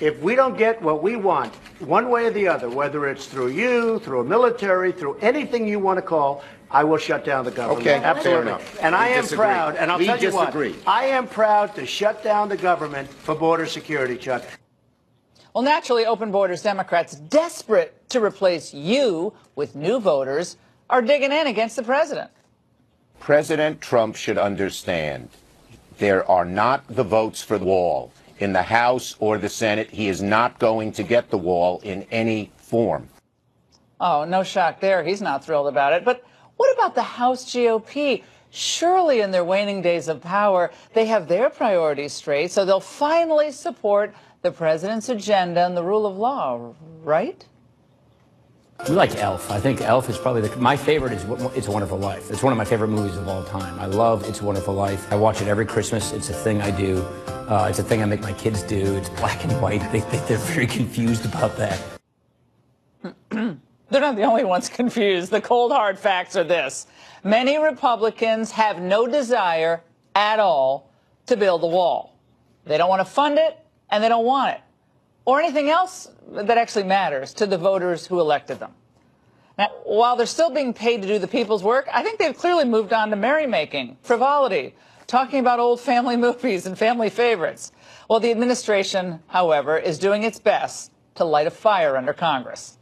If we don't get what we want, one way or the other, whether it's through you, through a military, through anything you want to call, I will shut down the government. Okay, absolutely. And I am proud, and I'll tell you what, I am proud to shut down the government for border security, Chuck. Well, naturally, open borders Democrats, desperate to replace you with new voters, are digging in against the president. President Trump should understand there are not the votes for the wall in the House or the Senate. He is not going to get the wall in any form. Oh, no shock there. He's not thrilled about it. But what about the House GOP? Surely in their waning days of power, they have their priorities straight, so they'll finally support the president's agenda and the rule of law, right? We like Elf. I think Elf is probably my favorite is It's a Wonderful Life. It's one of my favorite movies of all time. I love It's a Wonderful Life. I watch it every Christmas. It's a thing I do. It's a thing I make my kids do. It's black and white. They're very confused about that. They're not the only ones confused. The cold, hard facts are this. Many Republicans have no desire at all to build the wall. They don't want to fund it, and they don't want it, or anything else that actually matters to the voters who elected them. Now, while they're still being paid to do the people's work, I think they've clearly moved on to merrymaking, frivolity, talking about old family movies and family favorites. Well, the administration, however, is doing its best to light a fire under Congress.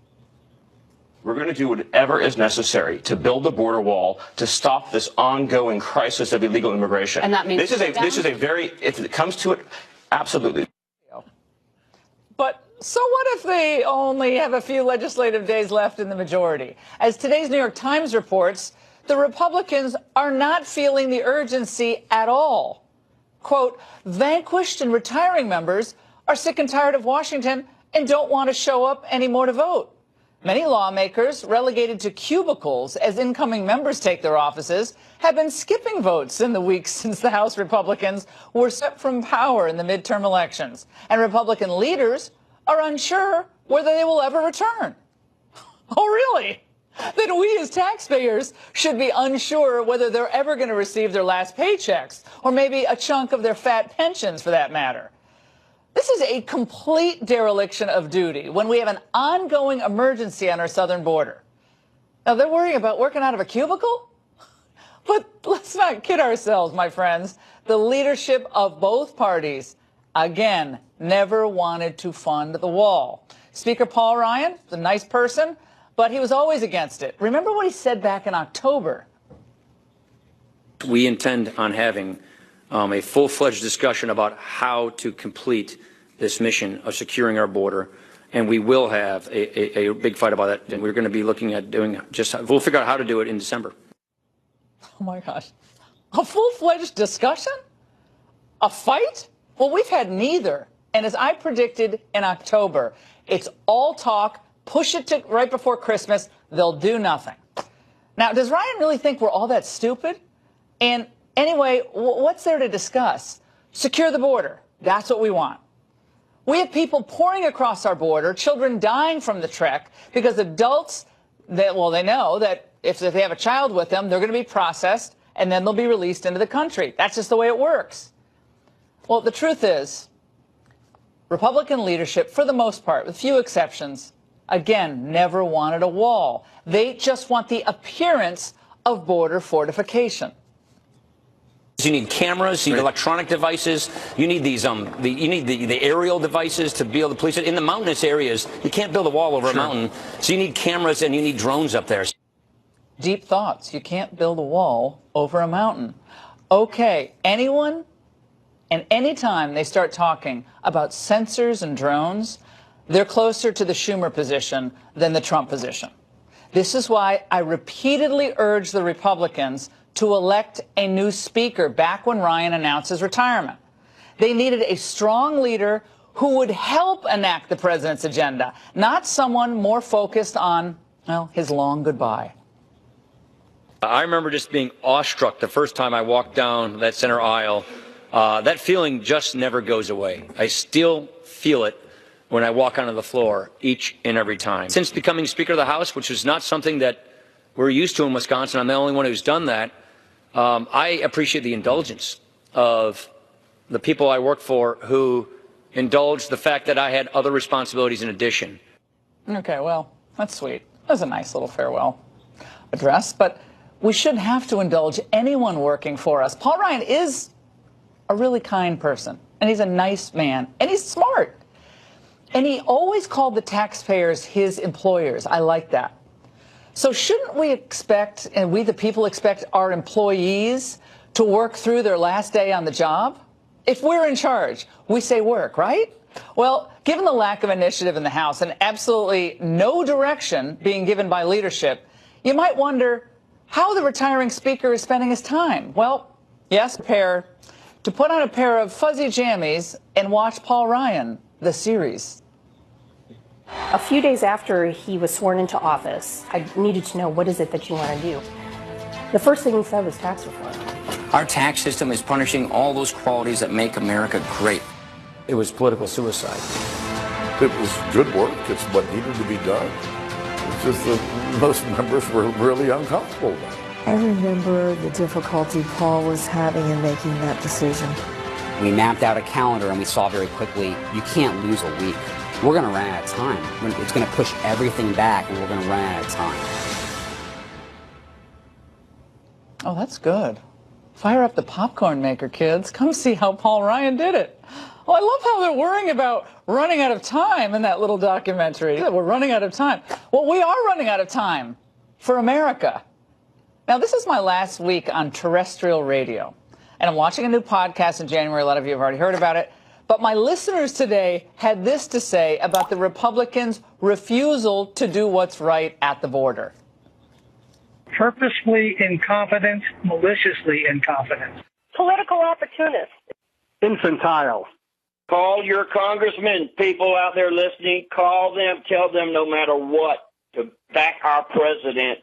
We're going to do whatever is necessary to build the border wall to stop this ongoing crisis of illegal immigration. And that means this is a very, if it comes to it, absolutely. But so what if they only have a few legislative days left in the majority? As today's New York Times reports, the Republicans are not feeling the urgency at all. Quote, vanquished and retiring members are sick and tired of Washington and don't want to show up anymore to vote. Many lawmakers, relegated to cubicles as incoming members take their offices, have been skipping votes in the weeks since the House Republicans were swept from power in the midterm elections. And Republican leaders are unsure whether they will ever return. Oh, really? Then we as taxpayers should be unsure whether they're ever going to receive their last paychecks, or maybe a chunk of their fat pensions for that matter. This is a complete dereliction of duty when we have an ongoing emergency on our southern border. Now, they're worrying about working out of a cubicle? But let's not kid ourselves, my friends. The leadership of both parties, again, never wanted to fund the wall. Speaker Paul Ryan, a nice person, but he was always against it. Remember what he said back in October? We intend on having a full-fledged discussion about how to complete this mission of securing our border, and we will have a big fight about it. And we're going to be looking at doing we'll figure out how to do it in December. Oh my gosh, a full-fledged discussion? A fight? Well, we've had neither. And as I predicted in October, it's all talk, push it to right before Christmas, they'll do nothing. Now, does Ryan really think we're all that stupid? And anyway, what's there to discuss? Secure the border. That's what we want. We have people pouring across our border, children dying from the trek because adults, they know that if they have a child with them, they're going to be processed and then they'll be released into the country. That's just the way it works. Well, the truth is, Republican leadership, for the most part, with few exceptions, again, never wanted a wall. They just want the appearance of border fortification. You need cameras, you need electronic devices, you need these you need the aerial devices to be able to police it. In the mountainous areas, you can't build a wall over a mountain, so you need cameras and you need drones up there. Deep thoughts. You can't build a wall over a mountain. Okay, anyone and anytime they start talking about sensors and drones, they're closer to the Schumer position than the Trump position. This is why I repeatedly urge the Republicans to elect a new speaker back when Ryan announced his retirement. They needed a strong leader who would help enact the president's agenda, not someone more focused on, well, his long goodbye. I remember just being awestruck the first time I walked down that center aisle. That feeling just never goes away. I still feel it when I walk onto the floor each and every time. Since becoming Speaker of the House, which is not something that we're used to in Wisconsin, I'm the only one who's done that. I appreciate the indulgence of the people I work for who, indulge the fact that I had other responsibilities in addition. Okay, well, that's sweet. That was a nice little farewell address, but we shouldn't have to indulge anyone working for us. Paul Ryan is a really kind person, and he's a nice man, and he's smart. And he always called the taxpayers his employers. I like that. So shouldn't we expect, and we the people expect our employees to work through their last day on the job? If we're in charge, we say work, right? Well, given the lack of initiative in the House and absolutely no direction being given by leadership, you might wonder how the retiring speaker is spending his time. Well, yes, prepare to put on a pair of fuzzy jammies and watch Paul Ryan, the series. A few days after he was sworn into office, I needed to know, what is it that you want to do? The first thing he said was tax reform. Our tax system is punishing all those qualities that make America great. It was political suicide. It was good work. It's what needed to be done. It's just that most members were really uncomfortable with it. I remember the difficulty Paul was having in making that decision. We mapped out a calendar and we saw very quickly, you can't lose a week. We're going to run out of time. It's going to push everything back and we're going to run out of time. Oh, that's good. Fire up the popcorn maker, kids. Come see how Paul Ryan did it. Well, I love how they're worrying about running out of time in that little documentary. We're running out of time. Well, we are running out of time for America. Now, this is my last week on terrestrial radio, and I'm watching a new podcast in January. A lot of you have already heard about it. But my listeners today had this to say about the Republicans' refusal to do what's right at the border. Purposefully incompetent, maliciously incompetent. Political opportunists. Infantile. Call your congressmen, people out there listening. Call them, tell them no matter what to back our president.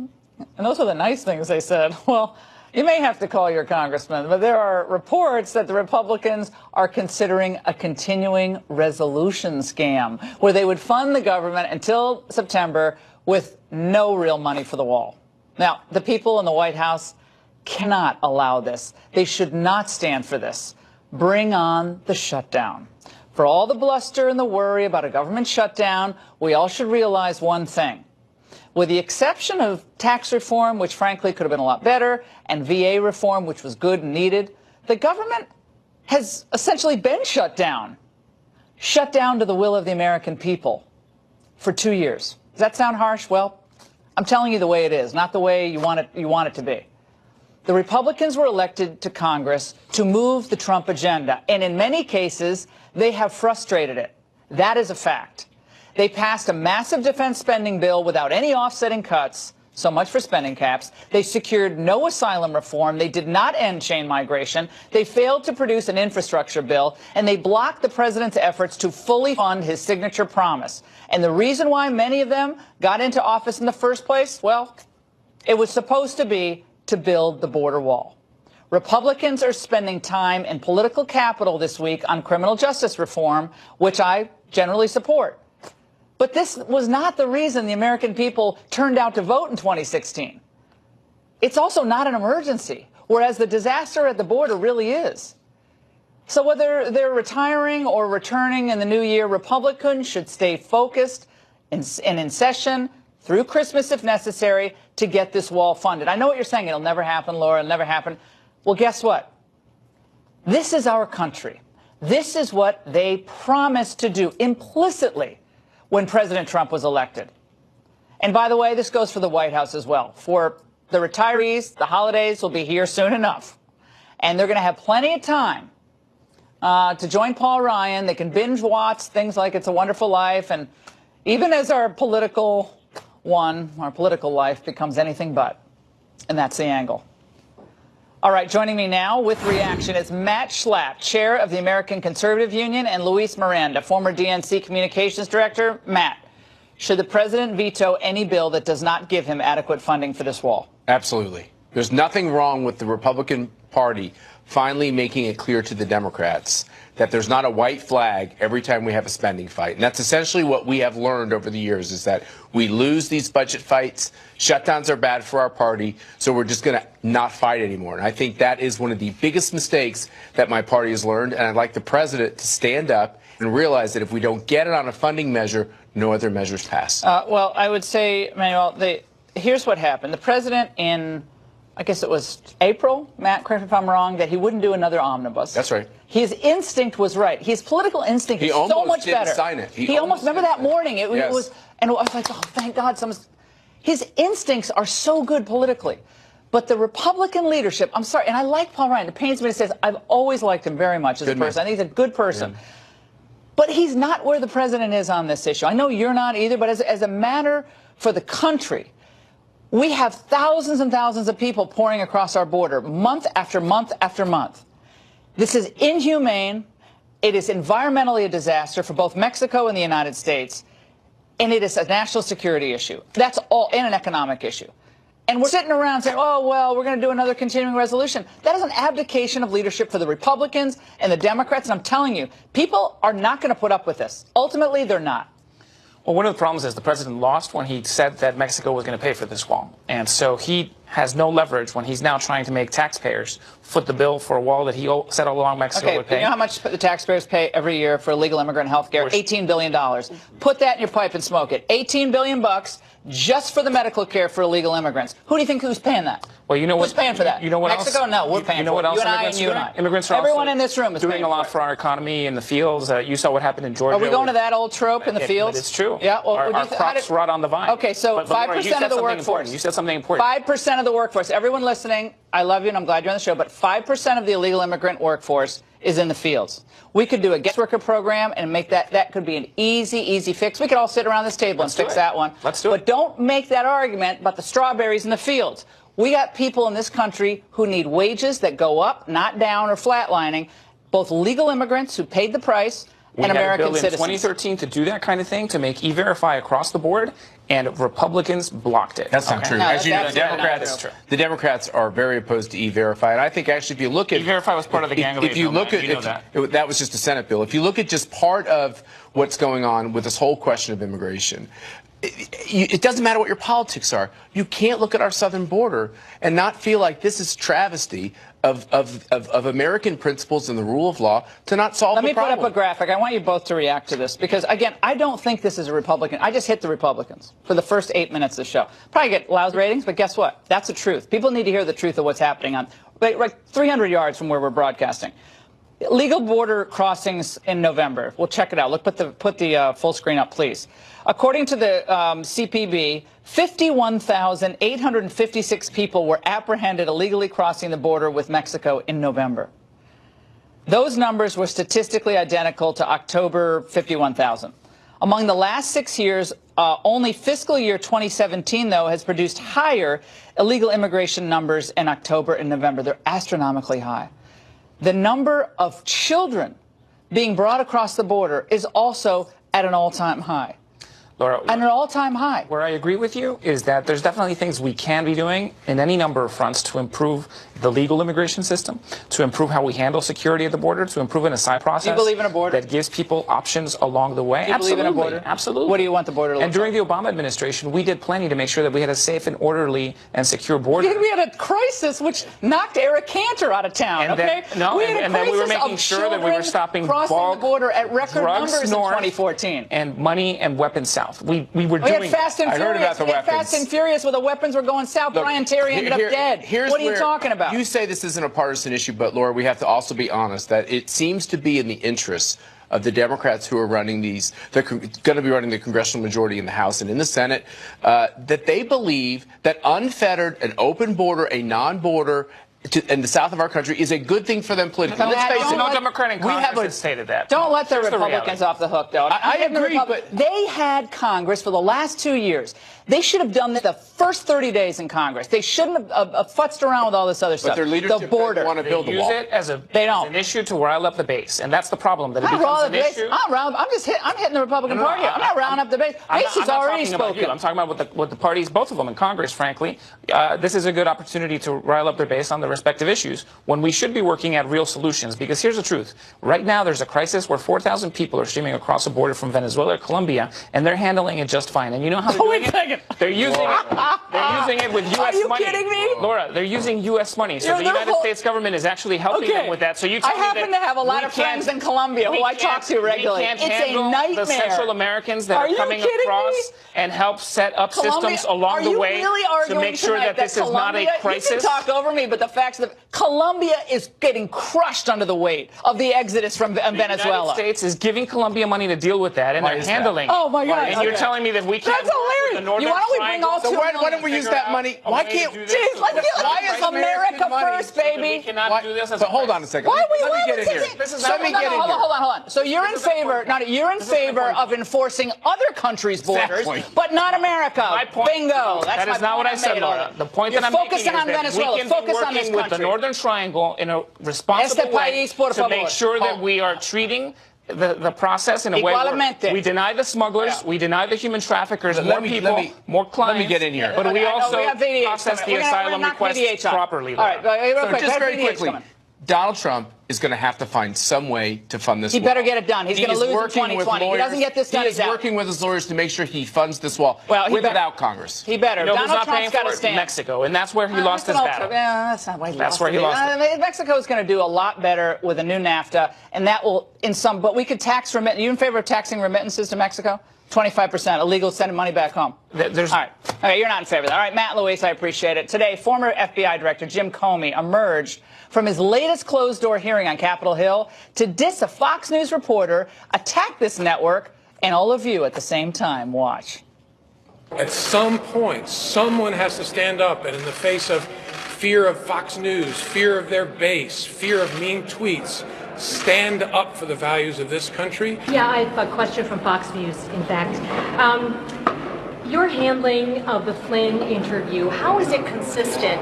And those are the nice things they said. Well, you may have to call your congressman, but there are reports that the Republicans are considering a continuing resolution scam where they would fund the government until September with no real money for the wall. Now, the people in the White House cannot allow this. They should not stand for this. Bring on the shutdown. For all the bluster and the worry about a government shutdown, we all should realize one thing. With the exception of tax reform, which frankly could have been a lot better, and VA reform, which was good and needed, the government has essentially been shut down. Shut down to the will of the American people for 2 years. Does that sound harsh? Well, I'm telling you the way it is, not the way you want it to be. The Republicans were elected to Congress to move the Trump agenda, and in many cases, they have frustrated it. That is a fact. They passed a massive defense spending bill without any offsetting cuts. So much for spending caps. They secured no asylum reform. They did not end chain migration. They failed to produce an infrastructure bill. And they blocked the president's efforts to fully fund his signature promise. And the reason why many of them got into office in the first place, well, it was supposed to be to build the border wall. Republicans are spending time and political capital this week on criminal justice reform, which I generally support. But this was not the reason the American people turned out to vote in 2016. It's also not an emergency, whereas the disaster at the border really is. So whether they're retiring or returning in the new year, Republicans should stay focused and in session through Christmas if necessary to get this wall funded. I know what you're saying. It'll never happen, Laura. It'll never happen. Well, guess what? This is our country. This is what they promised to do implicitly when President Trump was elected. And by the way, this goes for the White House as well. For the retirees, the holidays will be here soon enough. And they're going to have plenty of time to join Paul Ryan. They can binge watch things like It's a Wonderful Life. And even as our political life becomes anything but. And that's the angle. All right, joining me now with reaction is Matt Schlapp, chair of the American Conservative Union, and Luis Miranda, former DNC communications director. Matt, should the president veto any bill that does not give him adequate funding for this wall? Absolutely. There's nothing wrong with the Republican party finally making it clear to the Democrats that there's not a white flag every time we have a spending fight. And that's essentially what we have learned over the years, is that we lose these budget fights. Shutdowns are bad for our party, so we're just going to not fight anymore. And I think that is one of the biggest mistakes that my party has learned. And I'd like the president to stand up and realize that if we don't get it on a funding measure, no other measures pass. Well, I would say, Manuel, here's what happened. The president in, I guess it was April, Matt, correct me if I'm wrong, that he wouldn't do another omnibus. That's right. His instinct was right. His political instinct is so much better. Sign it. He almost remember that morning. It was, and I was like, oh, thank God, someone's. His instincts are so good politically. But the Republican leadership, I'm sorry, and I like Paul Ryan. It pains me to say this. I've always liked him very much as a person. I think he's a good person. Yeah. But he's not where the president is on this issue. I know you're not either, but as a matter for the country, we have thousands and thousands of people pouring across our border month after month after month. This is inhumane. It is environmentally a disaster for both Mexico and the United States. And it is a national security issue. That's all, and an economic issue. And we're sitting around saying, oh, well, we're going to do another continuing resolution. That is an abdication of leadership for the Republicans and the Democrats. And I'm telling you, people are not going to put up with this. Ultimately, they're not. Well, one of the problems is the president lost when he said that Mexico was going to pay for this wall. And so he has no leverage when he's now trying to make taxpayers foot the bill for a wall that he said all along Mexico would pay. You know how much the taxpayers pay every year for illegal immigrant health care? $18 billion. Put that in your pipe and smoke it. $18 billion just for the medical care for illegal immigrants. Who do you think who's paying that? Well, you know who's paying for that? You know what Mexico? else? No, we're paying you know for what it. Else you and I and you and I. Immigrants are Everyone also in this room is doing a lot for our economy in the fields. You saw what happened in Georgia. Are we going to that old trope in the fields? It's true. Yeah. Well, our crops rot on the vine. Okay, so 5% of the workforce. You said something important. 5% of the workforce. Everyone listening, I love you and I'm glad you're on the show, but 5% of the illegal immigrant workforce is in the fields. We could do a guest worker program and make that could be an easy fix. We could all sit around this table and fix that one. Let's do it. But don't make that argument about the strawberries in the fields. We got people in this country who need wages that go up, not down or flatlining, both legal immigrants who paid the price and American citizens. We had a bill in 2013 to do that kind of thing, to make E-Verify across the board, and Republicans blocked it. That's not true. No, as you know, the Democrats are very opposed to E-Verify. And I think actually if you look at E-Verify was part of the gang of if you look at that was just a Senate bill. If you look at just part of what's going on with this whole question of immigration, it doesn't matter what your politics are. You can't look at our southern border and not feel like this is travesty of American principles and the rule of law to not solve the problem. Let me put up a graphic. I want you both to react to this because, again, I don't think this is a Republican. I just hit the Republicans for the first 8 minutes of the show. Probably get lousy ratings, but guess what? That's the truth. People need to hear the truth of what's happening on like 300 yards from where we're broadcasting. Legal border crossings in November. We'll check it out. Look, put the full screen up, please. According to the CPB, 51,856 people were apprehended illegally crossing the border with Mexico in November. Those numbers were statistically identical to October 51,000. Among the last 6 years, only fiscal year 2017, though, has produced higher illegal immigration numbers in October and November. They're astronomically high. The number of children being brought across the border is also at an all-time high. Laura, at an all-time high. Where I agree with you is that there's definitely things we can be doing in any number of fronts to improve the legal immigration system, to improve how we handle security at the border, to improve an asylum process. Do you believe in a border? That gives people options along the way. Do you believe in a border? Absolutely. What do you want the border to look And during the Obama administration, we did plenty to make sure that we had a safe and orderly and secure border. We had a crisis which knocked Eric Cantor out of town, and okay? Then we were making sure that we were stopping crossing the border at record numbers in 2014. And money and weapons south. We were doing doing Fast and Furious. I heard about the weapons. Fast and Furious where the weapons were going south. Look, Brian Terry ended up dead. What are you talking about? You say this isn't a partisan issue, but Laura, we have to also be honest that it seems to be in the interests of the Democrats who are running they're going to be running the congressional majority in the House and in the Senate, that they believe that unfettered, an open border, a non-border, in the south of our country is a good thing for them politically. Let's face it. No Democrat in Congress has stated that. Don't let the Republicans off the hook, though. I agree, but they had Congress for the last 2 years. They should have done this the first 30 days in Congress. They shouldn't have futzed around with all this other stuff. But their leadership the border. Want to build they the wall. Use it as an issue to rile up the base, and that's the problem. That it becomes an issue. I'm hitting the Republican Party. I'm not rounding up the base. Base is already spoken. I'm talking about what the parties, both of them in Congress, frankly. This is a good opportunity to rile up their base on the respective issues when we should be working at real solutions. Because here's the truth. Right now, there's a crisis where 4,000 people are streaming across the border from Venezuela or Colombia, and they're handling it just fine. And you know how they're doing it? They're using it with U.S. money. Are you kidding me? Laura, they're using U.S. money. So the United States government is actually helping them with that. So you tell I me happen to have a lot of friends in Colombia who I talk to regularly. It's a nightmare. The Central Americans that are coming across and help set up systems along the way to make sure that this is not a crisis. You can talk over me, but the facts of Colombia is getting crushed under the weight of the exodus from Venezuela. The United States is giving Colombia money to deal with that, and they're handling it. Oh, my God. And you're telling me that we can't That's work with the Northern Why don't we bring all So why don't we use that money? Why can't? Why is America first, baby? We cannot do this as But hold on a second. Why Let me get in here. Let me get in here. Hold on. So you're in favor, you're in favor of enforcing other countries' borders, but not America. Bingo. That is not what I said, Laura. The point that I'm making is that we can be working with the Northern Triangle in a responsible way to make sure that we are treating the process in a way where we deny the smugglers, we deny the human traffickers, more people, more clients. Let me get in here. But we also process the asylum requests properly. All right, real quick. Just very quickly, Donald Trump is going to have to find some way to fund this wall. He better get it done. He's going to lose in 2020. He doesn't get this done. He is working with his lawyers to make sure he funds this wall without Congress. He better. You know, Donald Trump's got to stand. Mexico, and that's where he lost his battle. That's not why he lost it. Mexico is going to do a lot better with a new NAFTA, and that will, but we could tax remittance. You in favor of taxing remittances to Mexico? 25% illegal, sending money back home. All right, you're not in favor of that. All right, Matt Luis, I appreciate it. Today, former FBI Director Jim Comey emerged from his latest closed-door hearing on Capitol Hill to diss a Fox News reporter, attack this network, and all of you at the same time. Watch. At some point, someone has to stand up, and in the face of fear of Fox News, fear of their base, fear of mean tweets, stand up for the values of this country. Yeah, I have a question from Fox News, in fact. Your handling of the Flynn interview, how is it consistent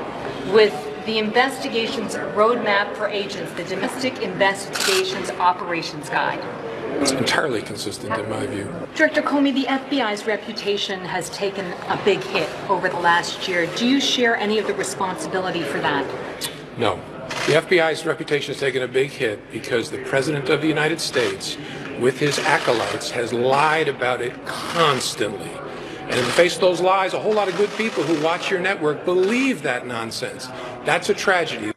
with the investigation's roadmap for agents, the Domestic Investigations Operations Guide? It's entirely consistent in my view. Director Comey, the FBI's reputation has taken a big hit over the last year. Do you share any of the responsibility for that? No. The FBI's reputation has taken a big hit because the President of the United States, with his acolytes, has lied about it constantly. And in the face of those lies, a whole lot of good people who watch your network believe that nonsense. That's a tragedy.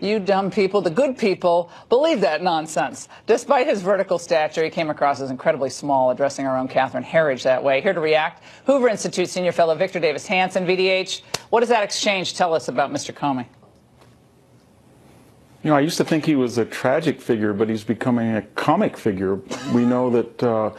You dumb people, the good people, believe that nonsense. Despite his vertical stature, he came across as incredibly small, addressing our own Catherine Herridge that way. Here to react, Hoover Institute senior fellow Victor Davis Hanson, VDH. What does that exchange tell us about Mr. Comey? You know, I used to think he was a tragic figure, but he's becoming a comic figure. We know that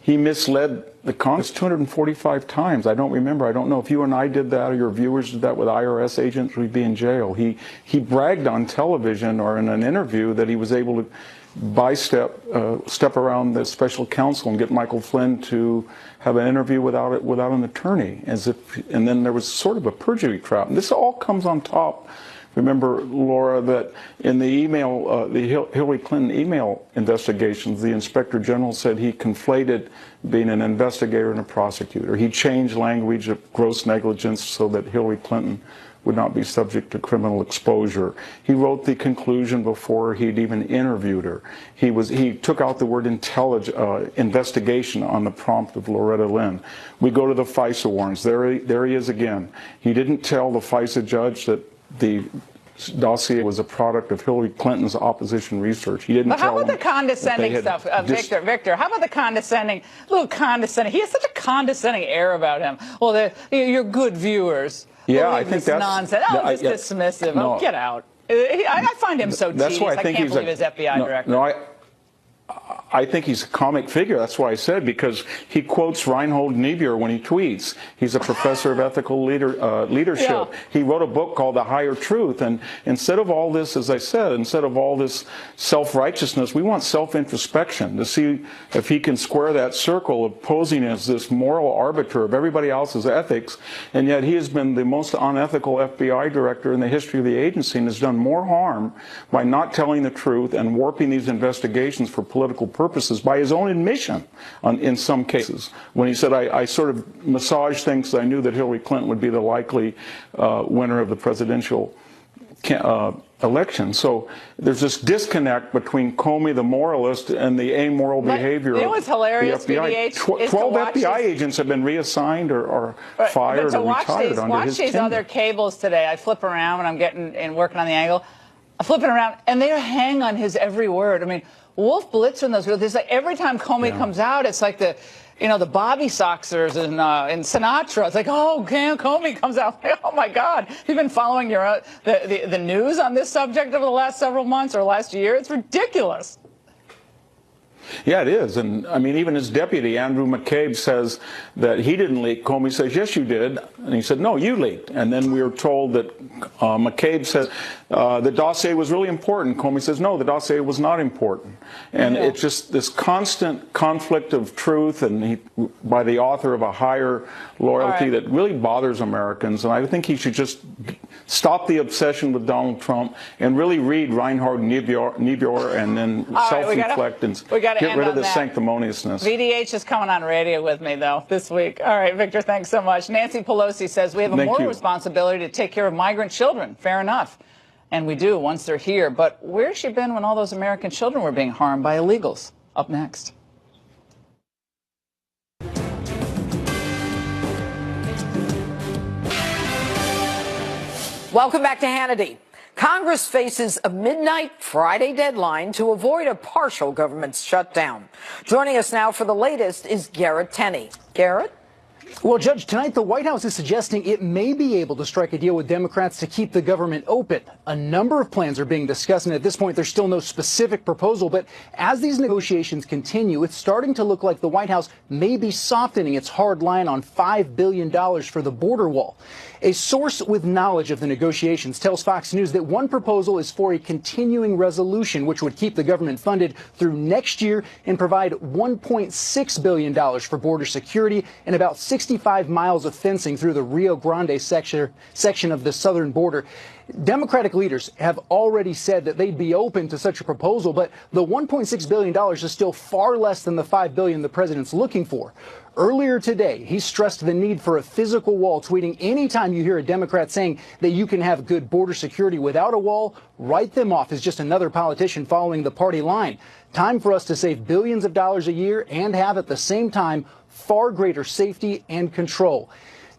he misled the Congress 245 times. I don't remember. I don't know if you and I did that or your viewers did that with IRS agents, we'd be in jail. He bragged on television or in an interview that he was able to step around the special counsel and get Michael Flynn to have an interview without an attorney, and then there was sort of a perjury trap. And this all comes on top. Remember, Laura, that in the email, the Hillary Clinton email investigations, the Inspector General said he conflated being an investigator and a prosecutor. He changed language of gross negligence so that Hillary Clinton would not be subject to criminal exposure. He wrote the conclusion before he'd even interviewed her. He took out the word investigation on the prompt of Loretta Lynn. We go to the FISA warrants. There he is again. He didn't tell the FISA judge that the dossier was a product of Hillary Clinton's opposition research. He didn't. But how about the condescending stuff, Victor? How about the little condescending? He has such a condescending air about him. Well, you're good viewers. Yeah, I think that's nonsense. Just dismissive. No, get out. I find him so teased. I can't believe his FBI director. No, I think he's a comic figure. That's why I said, because he quotes Reinhold Niebuhr when he tweets. He's a professor of ethical leadership. Yeah. He wrote a book called The Higher Truth. And instead of all this, as I said, instead of all this self-righteousness, we want self-introspection to see if he can square that circle of posing as this moral arbiter of everybody else's ethics. And yet he has been the most unethical FBI director in the history of the agency and has done more harm by not telling the truth and warping these investigations for political purposes by his own admission in some cases. When he said, I sort of massaged things because I knew that Hillary Clinton would be the likely winner of the presidential election. So there's this disconnect between Comey, the moralist, and the amoral behavior you know what's hilarious, of the FBI. VDH, 12 FBI agents have been reassigned or fired or retired under his these tenure. other cables today. I flip around when I'm getting and working on the angle. I flip it around, and they hang on his every word. I mean, Wolf Blitzer and those girls, it's like every time Comey comes out, it's like the Bobby Soxers and Sinatra. It's like, oh, Comey comes out. Like, oh, my God. You've been following the news on this subject over the last several months or last year? It's ridiculous. Yeah, it is. And, I mean, even his deputy, Andrew McCabe, says that he didn't leak. Comey says, yes, you did. And he said, no, you leaked. And then we were told that McCabe said the dossier was really important. Comey says, no, the dossier was not important. And it's just this constant conflict of truth and by the author of a higher loyalty that really bothers Americans. And I think he should just stop the obsession with Donald Trump and really read Reinhard Niebuhr and then self-reflect and get rid of the sanctimoniousness. VDH is coming on radio with me, though, this week. All right, Victor, thanks so much. Nancy Pelosi says we have a moral responsibility to take care of migrant children. Fair enough. And we do once they're here. But where's she been when all those American children were being harmed by illegals? Up next. Welcome back to Hannity. Congress faces a midnight Friday deadline to avoid a partial government shutdown. Joining us now for the latest is Garrett Tenney. Garrett? Well, Judge, tonight the White House is suggesting it may be able to strike a deal with Democrats to keep the government open. A number of plans are being discussed, and at this point there's still no specific proposal. But as these negotiations continue, it's starting to look like the White House may be softening its hard line on $5 billion for the border wall. A source with knowledge of the negotiations tells Fox News that one proposal is for a continuing resolution, which would keep the government funded through next year and provide $1.6 billion for border security and about 65 miles of fencing through the Rio Grande section of the southern border. Democratic leaders have already said that they'd be open to such a proposal, but the $1.6 billion is still far less than the $5 billion the president's looking for. Earlier today, he stressed the need for a physical wall, tweeting, anytime you hear a Democrat saying that you can have good border security without a wall, write them off as just another politician following the party line. Time for us to save billions of dollars a year and have at the same time far greater safety and control.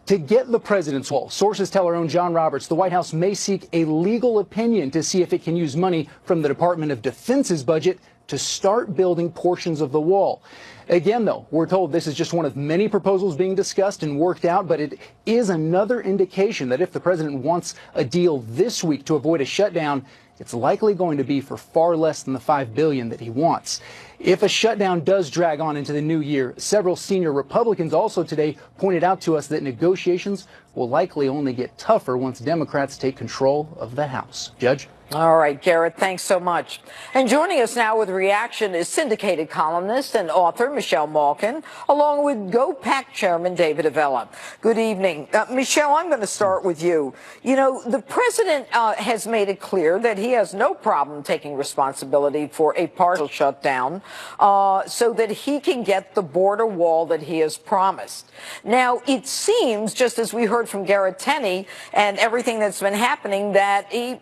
To get the president's wall, sources tell our own John Roberts the White House may seek a legal opinion to see if it can use money from the Department of Defense's budget to start building portions of the wall. Again, though, we're told this is just one of many proposals being discussed and worked out, but it is another indication that if the president wants a deal this week to avoid a shutdown, it's likely going to be for far less than the $5 billion that he wants. If a shutdown does drag on into the new year, several senior Republicans also today pointed out to us that negotiations will likely only get tougher once Democrats take control of the House. Judge? All right, Garrett, thanks so much. And joining us now with reaction is syndicated columnist and author Michelle Malkin, along with GOPAC chairman David Avella. Good evening. Michelle, I'm going to start with you. You know, the president has made it clear that he has no problem taking responsibility for a partial shutdown so that he can get the border wall that he has promised. Now, it seems, just as we heard from Garrett Tenney and everything that's been happening, that he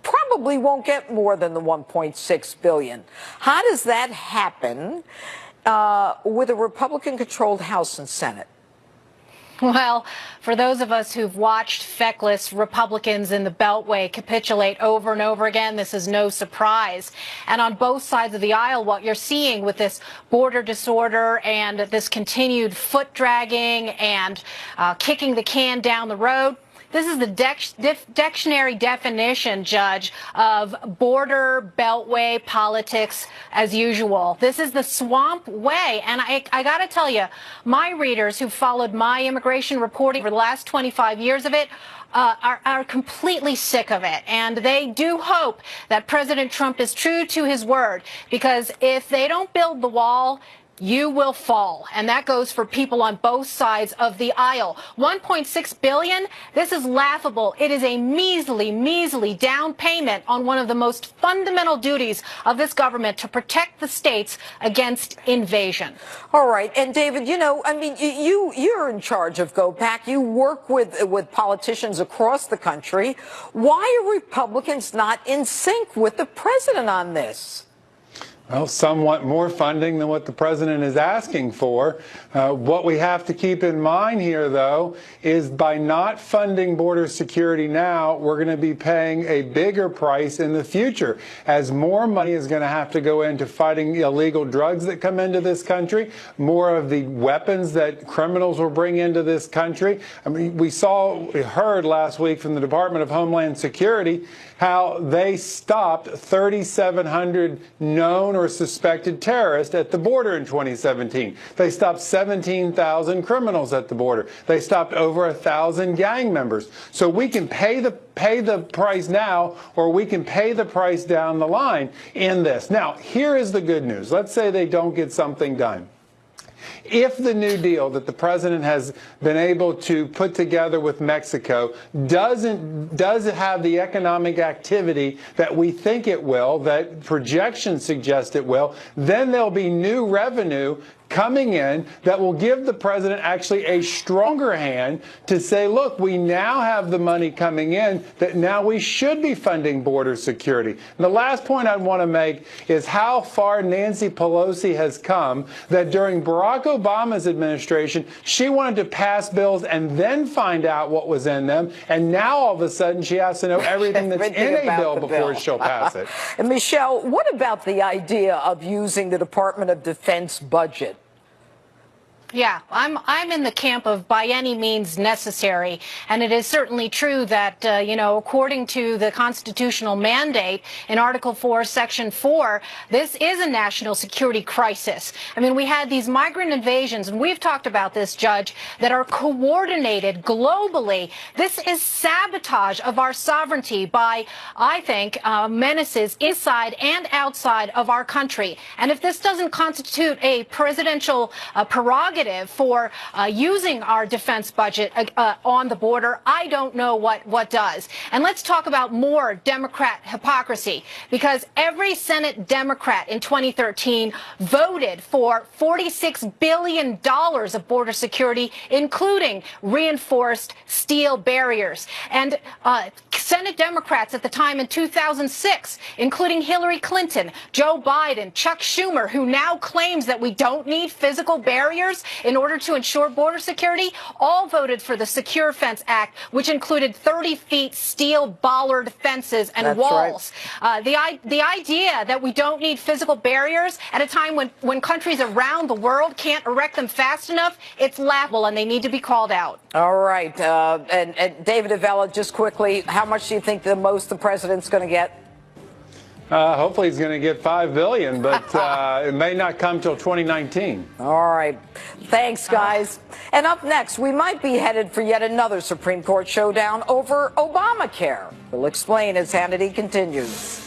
probably won't get more than the $1.6 billion. How does that happen with a Republican-controlled House and Senate? Well, for those of us who've watched feckless Republicans in the Beltway capitulate over and over again, this is no surprise. And on both sides of the aisle, what you're seeing with this border disorder and this continued foot dragging and kicking the can down the road, this is the dictionary definition, Judge, of border beltway politics as usual. This is the swamp way. And I got to tell you, my readers who followed my immigration reporting for the last 25 years of it are completely sick of it. And they do hope that President Trump is true to his word, because if they don't build the wall, you will fall. And that goes for people on both sides of the aisle. $1.6 billion, this is laughable. It is a measly down payment on one of the most fundamental duties of this government to protect the states against invasion. All right. And David, you know, I mean, you're in charge of GOPAC. You work with politicians across the country. Why are Republicans not in sync with the president on this? Well, some want more funding than what the president is asking for. What we have to keep in mind here, though, is by not funding border security now, we're going to be paying a bigger price in the future, as more money is going to have to go into fighting illegal drugs that come into this country, more of the weapons that criminals will bring into this country. I mean, we heard last week from the Department of Homeland Security how they stopped 3,700 known or suspected terrorists at the border in 2017. They stopped 17,000 criminals at the border. They stopped over 1,000 gang members. So we can pay the price now, or we can pay the price down the line in this. Now, here is the good news. Let's say they don't get something done. If the New Deal that the president has been able to put together with Mexico doesn't have the economic activity that we think it will, that projections suggest it will, then there'll be new revenue coming in that will give the president actually a stronger hand to say, look, we now have the money coming in that now we should be funding border security. And the last point I want to make is how far Nancy Pelosi has come, that during Barack Obama's administration, she wanted to pass bills and then find out what was in them. And now all of a sudden she has to know everything that's in a bill before she'll pass it. And Michelle, what about the idea of using the Department of Defense budget? Yeah, I'm in the camp of by any means necessary, and it is certainly true that you know, according to the constitutional mandate in Article 4, Section 4, this is a national security crisis. I mean, we had these migrant invasions, and we've talked about this, Judge, that are coordinated globally. This is sabotage of our sovereignty by, I think, menaces inside and outside of our country. And if this doesn't constitute a presidential prerogative for using our defense budget on the border, I don't know what does. And let's talk about more Democrat hypocrisy, because every Senate Democrat in 2013 voted for $46 billion of border security, including reinforced steel barriers. And Senate Democrats at the time in 2006, including Hillary Clinton, Joe Biden, Chuck Schumer, who now claims that we don't need physical barriers in order to ensure border security, all voted for the Secure Fence Act, which included 30 feet steel bollard fences and That's walls. Right. The idea that we don't need physical barriers at a time when countries around the world can't erect them fast enough, it's laughable, and they need to be called out. All right. And David Avella, just quickly, how much do you think the most the president's going to get? Hopefully he's going to get $5 billion, but it may not come till 2019. All right. Thanks, guys. And up next, we might be headed for yet another Supreme Court showdown over Obamacare. We'll explain as Hannity continues.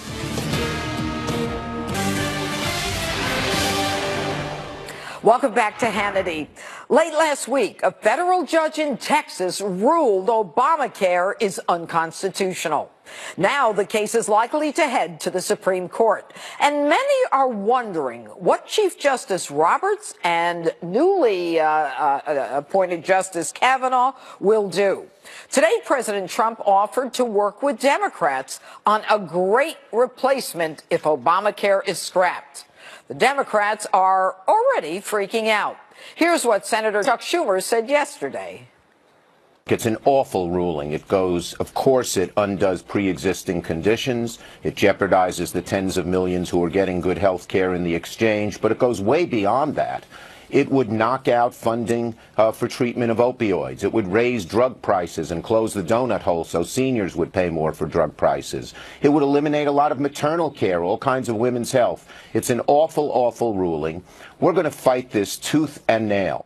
Welcome back to Hannity. Late last week, a federal judge in Texas ruled Obamacare is unconstitutional. Now the case is likely to head to the Supreme Court. And many are wondering what Chief Justice Roberts and newly appointed Justice Kavanaugh will do. Today, President Trump offered to work with Democrats on a great replacement if Obamacare is scrapped. The Democrats are already freaking out. Here's what Senator Chuck Schumer said yesterday. It's an awful ruling. It goes, of course, it undoes pre-existing conditions. It jeopardizes the tens of millions who are getting good health care in the exchange, but it goes way beyond that. It would knock out funding for treatment of opioids. It would raise drug prices and close the donut hole so seniors would pay more for drug prices. It would eliminate a lot of maternal care, all kinds of women's health. It's an awful, awful ruling. We're going to fight this tooth and nail.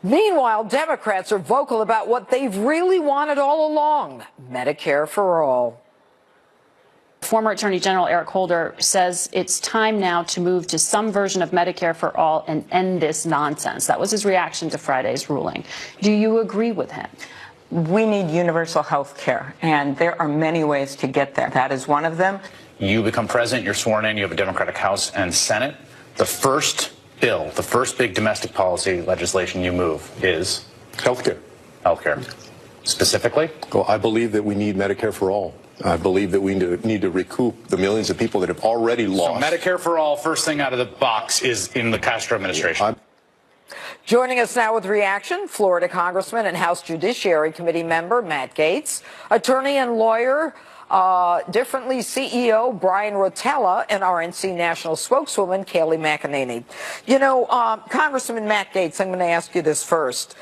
Meanwhile, Democrats are vocal about what they've really wanted all along, Medicare for all. Former Attorney General Eric Holder says it's time now to move to some version of Medicare for all and end this nonsense. That was his reaction to Friday's ruling. Do you agree with him? We need universal health care, and there are many ways to get there. That is one of them. You become president, you're sworn in, you have a Democratic House and Senate. The first bill, the first big domestic policy legislation you move is? Healthcare. Healthcare. Specifically? Well, I believe that we need Medicare for all. I believe that we need to recoup the millions of people that have already lost. So Medicare for all, first thing out of the box, is in the Castro administration. Joining us now with reaction, Florida Congressman and House Judiciary Committee member Matt Gaetz, attorney and lawyer, differently CEO Brian Rotella, and RNC national spokeswoman Kayleigh McEnany. You know, Congressman Matt Gaetz, I'm going to ask you this first.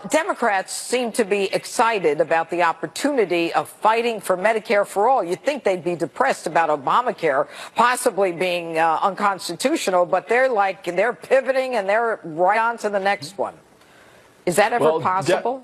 Democrats seem to be excited about the opportunity of fighting for Medicare for all. You'd think they'd be depressed about Obamacare possibly being unconstitutional, but they're pivoting and they're right on to the next one. Is that ever possible?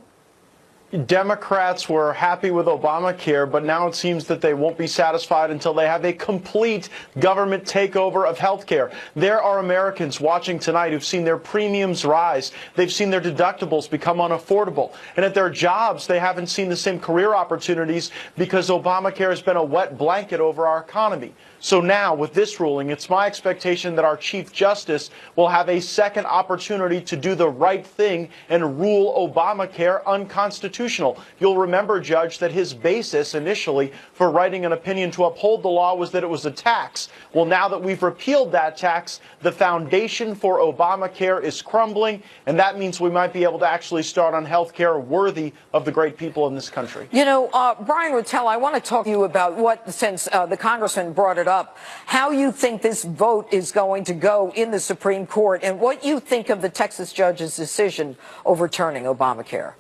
Democrats were happy with Obamacare, but now it seems that they won't be satisfied until they have a complete government takeover of health care. There are Americans watching tonight who've seen their premiums rise. They've seen their deductibles become unaffordable. And at their jobs, they haven't seen the same career opportunities because Obamacare has been a wet blanket over our economy. So now, with this ruling, it's my expectation that our Chief Justice will have a second opportunity to do the right thing and rule Obamacare unconstitutional. You'll remember, Judge, that his basis initially for writing an opinion to uphold the law was that it was a tax. Well, now that we've repealed that tax, the foundation for Obamacare is crumbling, and that means we might be able to actually start on health care worthy of the great people in this country. You know, Brian Rotella, I want to talk to you about what, since the congressman brought it up, how you think this vote is going to go in the Supreme Court and what you think of the Texas judge's decision overturning Obamacare.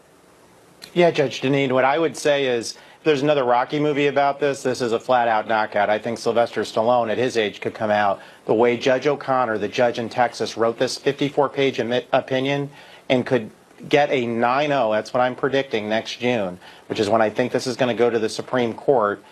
Yeah, Judge Deneen, what I would say is there's another Rocky movie about this. This is a flat-out knockout. I think Sylvester Stallone, at his age, could come out the way Judge O'Connor, the judge in Texas, wrote this 54-page opinion and could get a 9-0, that's what I'm predicting, next June, which is when I think this is going to go to the Supreme Court,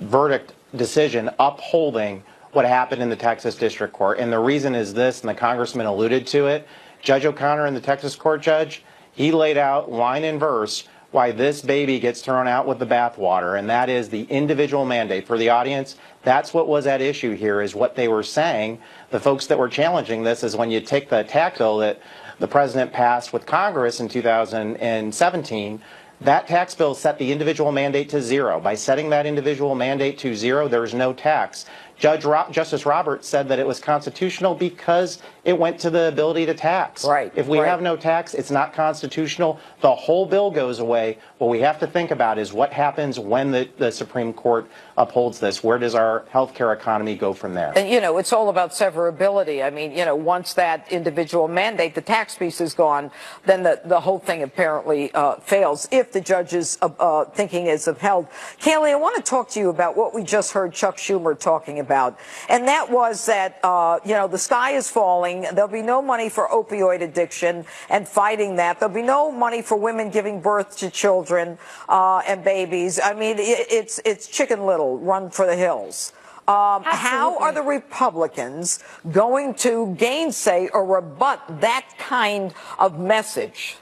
verdict decision upholding what happened in the Texas District Court. And the reason is this, and the congressman alluded to it, Judge O'Connor and the Texas court judge, he laid out line and verse why this baby gets thrown out with the bathwater, and that is the individual mandate. For the audience, that's what was at issue here, is what they were saying. The folks that were challenging this is when you take the tax bill that the president passed with Congress in 2017, that tax bill set the individual mandate to zero. By setting that individual mandate to zero, there is no tax. Justice Roberts said that it was constitutional because it went to the ability to tax. Right. If we have no tax, it's not constitutional. The whole bill goes away. What we have to think about is what happens when the Supreme Court upholds this. Where does our healthcare economy go from there? And, you know, it's all about severability. I mean, you know, once that individual mandate, the tax piece is gone, then the whole thing apparently fails if the judge's thinking is upheld. Kayleigh, I want to talk to you about what we just heard Chuck Schumer talking about. And that was that, you know, the sky is falling. There'll be no money for opioid addiction and fighting that. There'll be no money for women giving birth to children and babies. I mean, it's Chicken Little, run for the hills. How are the Republicans going to gainsay or rebut that kind of message?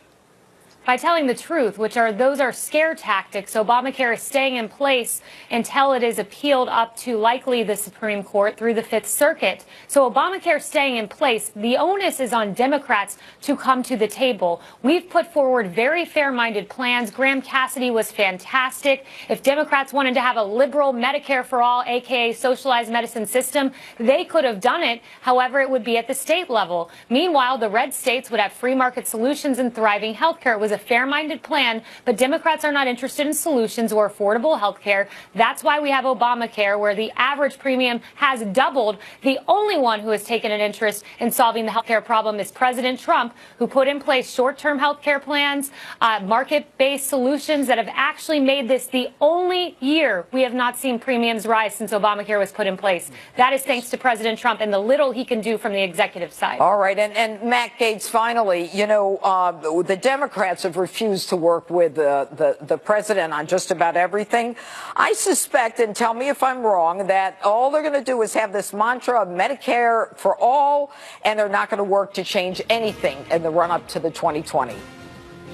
By telling the truth, those are scare tactics. Obamacare is staying in place until it is appealed up to likely the Supreme Court through the Fifth Circuit. So Obamacare staying in place, the onus is on Democrats to come to the table. We've put forward very fair-minded plans. Graham Cassidy was fantastic. If Democrats wanted to have a liberal Medicare for all, aka socialized medicine system, they could have done it. However, it would be at the state level. Meanwhile, the red states would have free market solutions and thriving health care. It was a fair-minded plan, but Democrats are not interested in solutions or affordable health care. That's why we have Obamacare, where the average premium has doubled. The only one who has taken an interest in solving the health care problem is President Trump, who put in place short-term health care plans, market-based solutions that have actually made this the only year we have not seen premiums rise since Obamacare was put in place. That is thanks to President Trump and the little he can do from the executive side. All right. And Matt Gaetz, finally, you know, the Democrats have refused to work with the president on just about everything. I suspect, and tell me if I'm wrong, that all they're going to do is have this mantra of Medicare for all, and they're not going to work to change anything in the run-up to the 2020.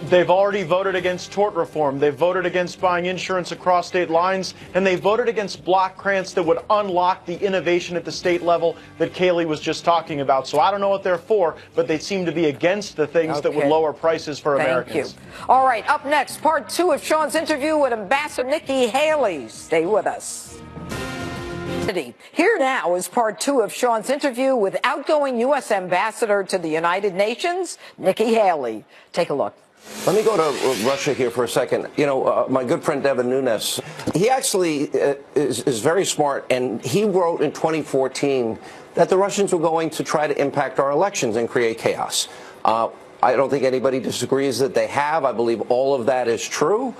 They've already voted against tort reform. They've voted against buying insurance across state lines, and they voted against block grants that would unlock the innovation at the state level that Kayleigh was just talking about. So I don't know what they're for, but they seem to be against the things that would lower prices for Americans. Thank you. All right, up next, part 2 of Sean's interview with Ambassador Nikki Haley. Stay with us. Here now is part 2 of Sean's interview with outgoing U.S. Ambassador to the United Nations, Nikki Haley. Take a look. Let me go to Russia here for a second. You know, my good friend Devin Nunes, he actually is very smart, and he wrote in 2014 that the Russians were going to try to impact our elections and create chaos. I don't think anybody disagrees that they have. I believe all of that is true.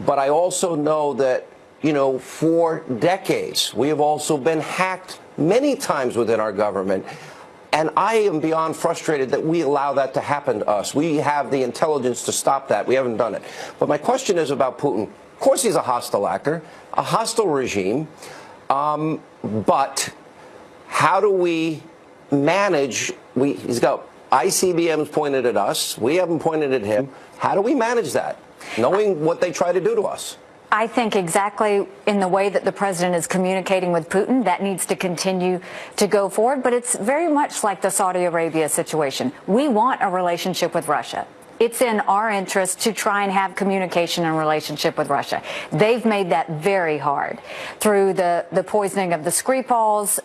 But I also know that, you know, for decades, we have also been hacked many times within our government. And I am beyond frustrated that we allow that to happen to us. We have the intelligence to stop that. We haven't done it. But my question is about Putin. Of course, he's a hostile actor, a hostile regime. But how do we manage? He's got ICBMs pointed at us. We haven't pointed at him. How do we manage that, knowing what they try to do to us? I think exactly in the way that the president is communicating with Putin, that needs to continue to go forward. But it's very much like the Saudi Arabia situation. We want a relationship with Russia. It's in our interest to try and have communication and relationship with Russia. They've made that very hard through the poisoning of the Skripals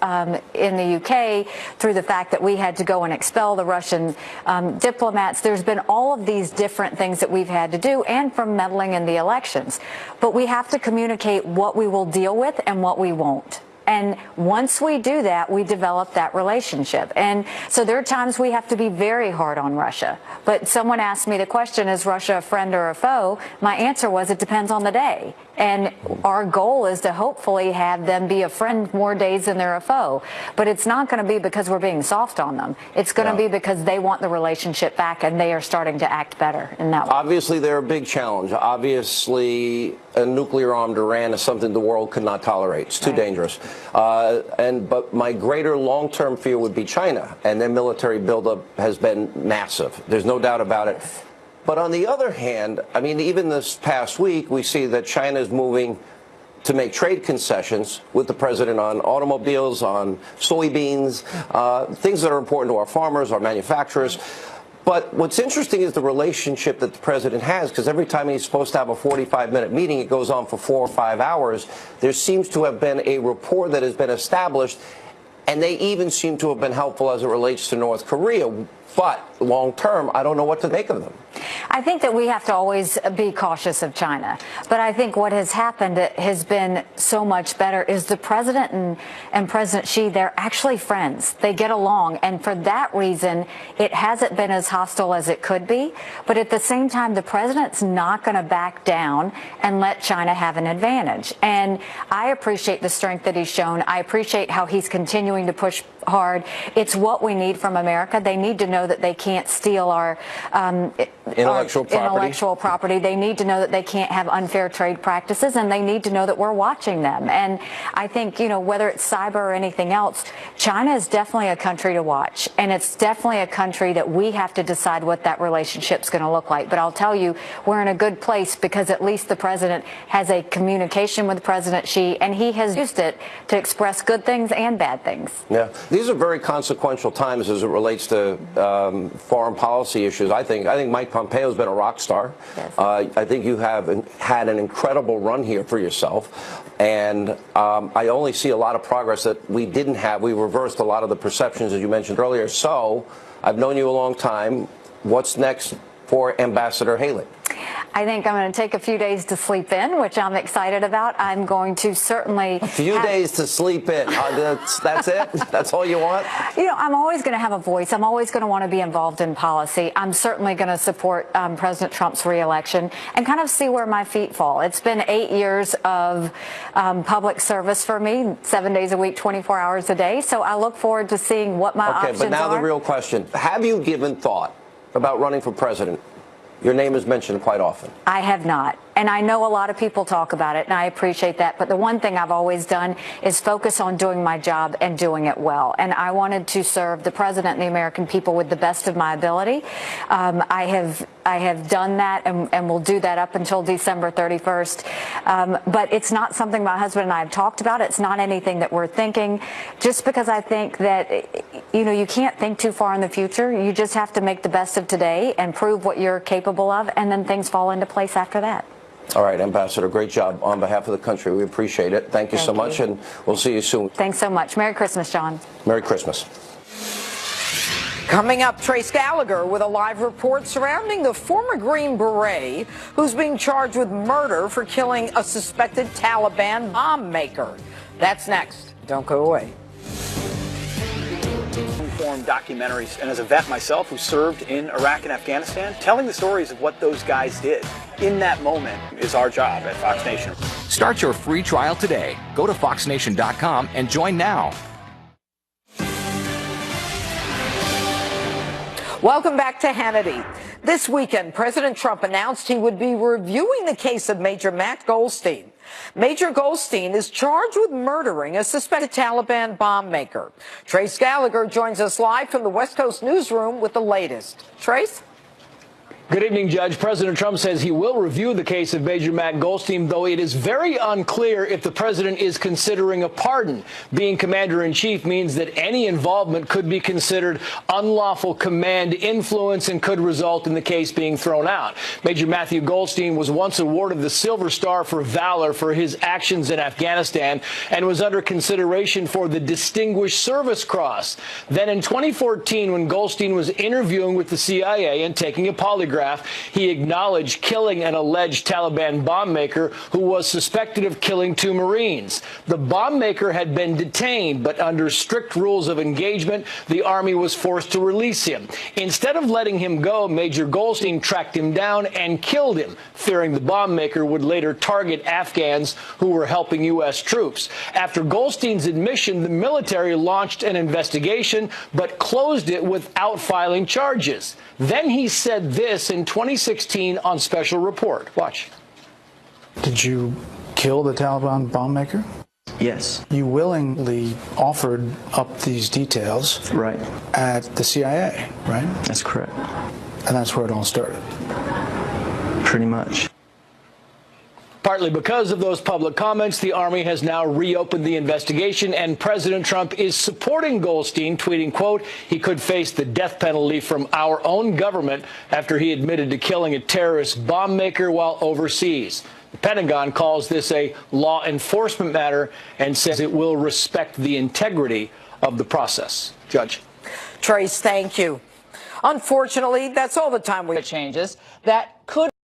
in the UK, through the fact that we had to go and expel the Russian diplomats. There's been all of these different things that we've had to do, and from meddling in the elections. But we have to communicate what we will deal with and what we won't. And once we do that, we develop that relationship. And so there are times we have to be very hard on Russia. But someone asked me the question, is Russia a friend or a foe? My answer was, it depends on the day. And our goal is to hopefully have them be a friend more days than they're a foe. But it's not going to be because we're being soft on them. It's going to be because they want the relationship back, and they are starting to act better in that way. Obviously, they're a big challenge. Obviously, a nuclear-armed Iran is something the world could not tolerate. It's too dangerous. But my greater long-term fear would be China, and their military buildup has been massive. There's no doubt about it. But on the other hand, I mean, even this past week, we see that China is moving to make trade concessions with the president on automobiles, on soybeans, things that are important to our farmers, our manufacturers. But what's interesting is the relationship that the president has, because every time he's supposed to have a 45-minute meeting, it goes on for 4 or 5 hours. There seems to have been a rapport that has been established, and they even seem to have been helpful as it relates to North Korea. But long term, I don't know what to make of them. I think that we have to always be cautious of China. But I think what has happened has been so much better is the president and President Xi, they're actually friends. They get along. And for that reason, it hasn't been as hostile as it could be. But at the same time, the president's not going to back down and let China have an advantage. And I appreciate the strength that he's shown. I appreciate how he's continuing to push hard. It's what we need from America. They need to know that they can't steal our intellectual property. They need to know that they can't have unfair trade practices, and they need to know that we're watching them. And I think, you know, whether it's cyber or anything else, China is definitely a country to watch, and it's definitely a country that we have to decide what that relationship's going to look like. But I'll tell you, we're in a good place because at least the president has a communication with President Xi, and he has used it to express good things and bad things. Yeah, these are very consequential times as it relates to foreign policy issues. I think Mike Pompeo's been a rock star. Yes. I think you have had an incredible run here for yourself, and I only see a lot of progress that we didn't have. We reversed a lot of the perceptions, as you mentioned earlier. So I've known you a long time. What's next for Ambassador Haley? I think I'm going to take a few days to sleep in, which I'm excited about. I'm going to certainly... A few days to sleep in. That's it? That's all you want? You know, I'm always going to have a voice. I'm always going to want to be involved in policy. I'm certainly going to support President Trump's reelection and kind of see where my feet fall. It's been 8 years of public service for me, 7 days a week, 24 hours a day. So I look forward to seeing what my options are. Okay, but now the real question. Have you given thought about running for president? Your name is mentioned quite often. I have not. And I know a lot of people talk about it, and I appreciate that. But the one thing I've always done is focus on doing my job and doing it well. And I wanted to serve the president and the American people with the best of my ability. I have done that and will do that up until December 31st. But it's not something my husband and I have talked about. It's not anything that we're thinking, just because I think that, you know, you can't think too far in the future. You just have to make the best of today and prove what you're capable of, and then things fall into place after that. All right, Ambassador, great job on behalf of the country. We appreciate it. Thank you so much, and we'll see you soon. Thanks so much. Merry Christmas, John. Merry Christmas. Coming up, Trace Gallagher with a live report surrounding the former Green Beret who's being charged with murder for killing a suspected Taliban bomb maker. That's next. Don't go away. Documentaries, and as a vet myself who served in Iraq and Afghanistan, telling the stories of what those guys did in that moment is our job at Fox Nation. Start your free trial today. Go to foxnation.com and join now. Welcome back to Hannity. This weekend, President Trump announced he would be reviewing the case of Major Matt Goldstein. Major Goldstein is charged with murdering a suspected Taliban bomb maker. Trace Gallagher joins us live from the West Coast newsroom with the latest. Trace? Good evening, Judge. President Trump says he will review the case of Major Matt Goldstein, though it is very unclear if the president is considering a pardon. Being commander-in-chief means that any involvement could be considered unlawful command influence and could result in the case being thrown out. Major Matthew Goldstein was once awarded the Silver Star for Valor for his actions in Afghanistan and was under consideration for the Distinguished Service Cross. Then in 2014, when Goldstein was interviewing with the CIA and taking a polygraph, he acknowledged killing an alleged Taliban bomb maker who was suspected of killing 2 Marines. The bomb maker had been detained, but under strict rules of engagement, the Army was forced to release him. Instead of letting him go, Major Goldstein tracked him down and killed him, fearing the bomb maker would later target Afghans who were helping U.S. troops. After Goldstein's admission, the military launched an investigation, but closed it without filing charges. Then he said this in 2016 on Special Report. Watch. Did you kill the Taliban bomb maker? Yes. You willingly offered up these details. Right. At the CIA, right? That's correct. And that's where it all started. Pretty much. Partly because of those public comments, the Army has now reopened the investigation, and President Trump is supporting Goldstein, tweeting, quote, he could face the death penalty from our own government after he admitted to killing a terrorist bomb maker while overseas. The Pentagon calls this a law enforcement matter and says it will respect the integrity of the process. Judge. Trace, thank you. Unfortunately, that's all the time we changes that could